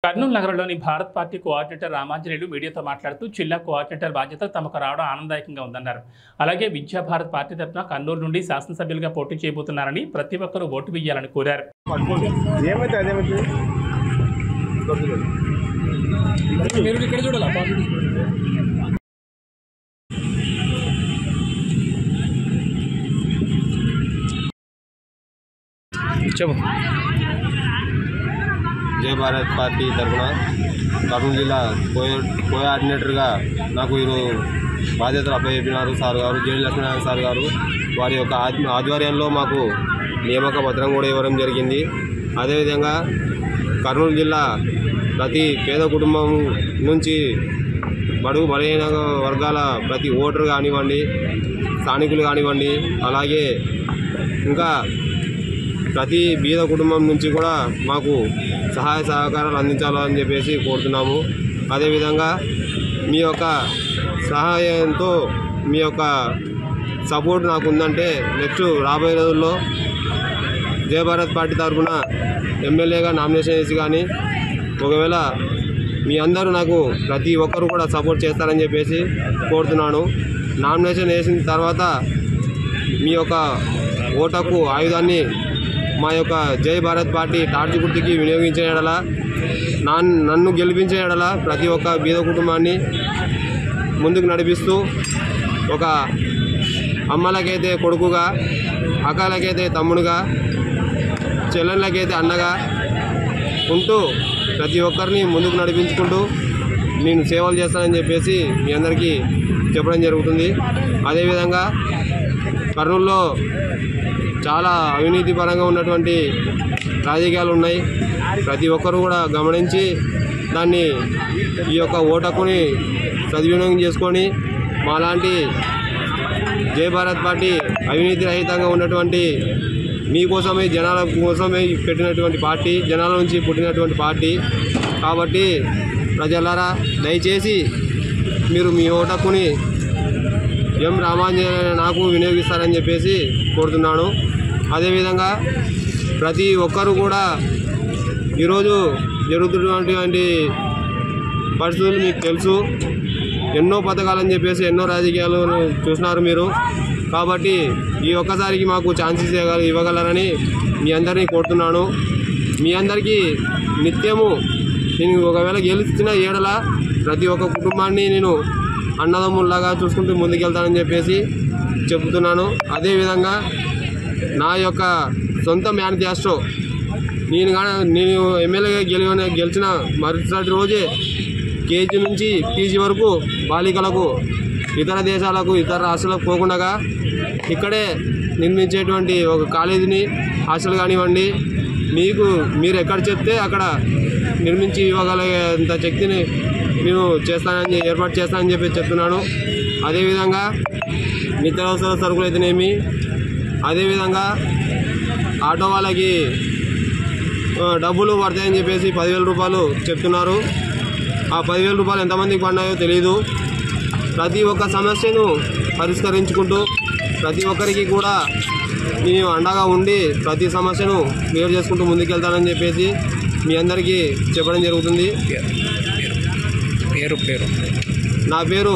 కర్నూలు నగరంలోని Bharat party coordinator Ramanjaneyulu మీడియాతో మాట్లాడుతూ జిల్లా కోఆర్డినేటర్ బాధ్యత తమకు రావడం ఆనందదాయకంగా ఉందన్నారు. అలాగే విద్యా భారత్ పార్టీ తరఫున కర్నూలు నుండి శాసనసభ్యులుగా పోటీ చేయబోతున్నారని ప్రతి ఒక్కరూ ఓటు వేయాలని కోరారు. జై భారత్ పార్టీ తరఫున కర్నూలు జిల్లా కోఆర్డినేటర్గా నాకు ఈరోజు బాధ్యతలు అప్పచెప్పినారు సార్ గారు, జేడి లక్ష్మీనారాయణ సార్ గారు. వారి యొక్క ఆధ్వర్యంలో మాకు నియామక పత్రం కూడా ఇవ్వడం జరిగింది. అదేవిధంగా కర్నూలు జిల్లా ప్రతి పేద కుటుంబం నుంచి బడుగు బలహీన వర్గాల ప్రతి ఓటరు కానివ్వండి, స్థానికులు కానివ్వండి, అలాగే ఇంకా ప్రతి బీద కుటుంబం నుంచి కూడా మాకు సహాయ సహకారాలు అందించాలని చెప్పేసి కోరుతున్నాము. అదేవిధంగా మీ యొక్క సహాయంతో మీ యొక్క సపోర్ట్ నాకు ఉందంటే నెక్స్ట్ రాబోయే రోజుల్లో జయ భారత్ పార్టీ తరఫున ఎమ్మెల్యేగా నామినేషన్ వేసి కానీ ఒకవేళ మీ అందరూ నాకు ప్రతి ఒక్కరు కూడా సపోర్ట్ చేస్తారని చెప్పేసి కోరుతున్నాను. నామినేషన్ వేసిన తర్వాత మీ యొక్క ఓటకు ఆయుధాన్ని మా యొక్క జై భారత్ పార్టీ టార్చ్ గుర్తుకి వినియోగించే ఎడల, నన్ను గెలిపించే ఎడల ప్రతి ఒక్క బీద కుటుంబాన్ని ముందుకు నడిపిస్తూ ఒక అమ్మలకైతే కొడుకుగా, అక్కలకైతే తమ్ముడుగా, చెల్లెళ్ళకైతే అన్నగా ఉంటూ ప్రతి ఒక్కరిని ముందుకు నడిపించుకుంటూ నేను సేవలు చేస్తానని చెప్పేసి మీ అందరికీ చెప్పడం జరుగుతుంది. అదేవిధంగా కర్నూలులో చాలా అవినీతి పరంగా ఉన్నటువంటి రాజకీయాలు ఉన్నాయి. ప్రతి ఒక్కరు కూడా గమనించి దాన్ని ఈ యొక్క ఓటకుని సద్వినియోగం చేసుకొని మాలాంటి జై భారత్ పార్టీ అవినీతి రహితంగా ఉన్నటువంటి మీకోసమే, జనాల కోసమే పెట్టినటువంటి పార్టీ, జనాల నుంచి పుట్టినటువంటి పార్టీ కాబట్టి ప్రజలారా దయచేసి మీరు మీ ఓటకుని ఎం రామాంజనేయులు నాకు వినియోగిస్తారని చెప్పేసి కోరుతున్నాను. అదేవిధంగా ప్రతి ఒక్కరు కూడా ఈరోజు జరుగుతున్నటువంటి పరిస్థితులు మీకు తెలుసు. ఎన్నో పథకాలని చెప్పేసి ఎన్నో రాజకీయాలు చూసినారు మీరు. కాబట్టి ఈ ఒక్కసారికి మాకు ఛాన్సెస్ ఇవ్వగలరని మీ అందరినీ కోరుతున్నాను. మీ అందరికీ నిత్యము నేను ఒకవేళ గెలిచిన ఏడల ప్రతి ఒక్క కుటుంబాన్ని నేను అన్నదమ్ముల్లాగా చూసుకుంటూ ముందుకెళ్తానని చెప్పేసి చెబుతున్నాను. అదేవిధంగా నా యొక్క సొంత మేనిఫెస్టో నేను ఎమ్మెల్యేగా గెలిచిన మరుసటి రోజే కేజీ నుంచి పీజీ వరకు బాలికలకు ఇతర దేశాలకు, ఇతర రాష్ట్రాలకు పోకుండా ఇక్కడే నిర్మించేటువంటి ఒక కాలేజీని, హాస్టల్ కానివ్వండి, మీరు ఎక్కడ చెప్తే అక్కడ నిర్మించి ఇవ్వగలిగేంత శక్తిని నేను ఏర్పాటు చేస్తానని చెప్పి చెప్తున్నాను. అదేవిధంగా నిత్యావసర సరుకులు అయితేనేమి, అదేవిధంగా ఆటో వాళ్ళకి డబ్బులు పడతాయని చెప్పేసి 10,000 రూపాయలు చెప్తున్నారు. ఆ 10,000 రూపాయలు ఎంతమందికి పడినాయో తెలియదు. ప్రతి ఒక్క సమస్యను పరిష్కరించుకుంటూ ప్రతి ఒక్కరికి కూడా నేను అండగా ఉండి ప్రతి సమస్యను క్లియర్ చేసుకుంటూ ముందుకెళ్తానని చెప్పేసి మీ అందరికీ చెప్పడం జరుగుతుంది. నా పేరు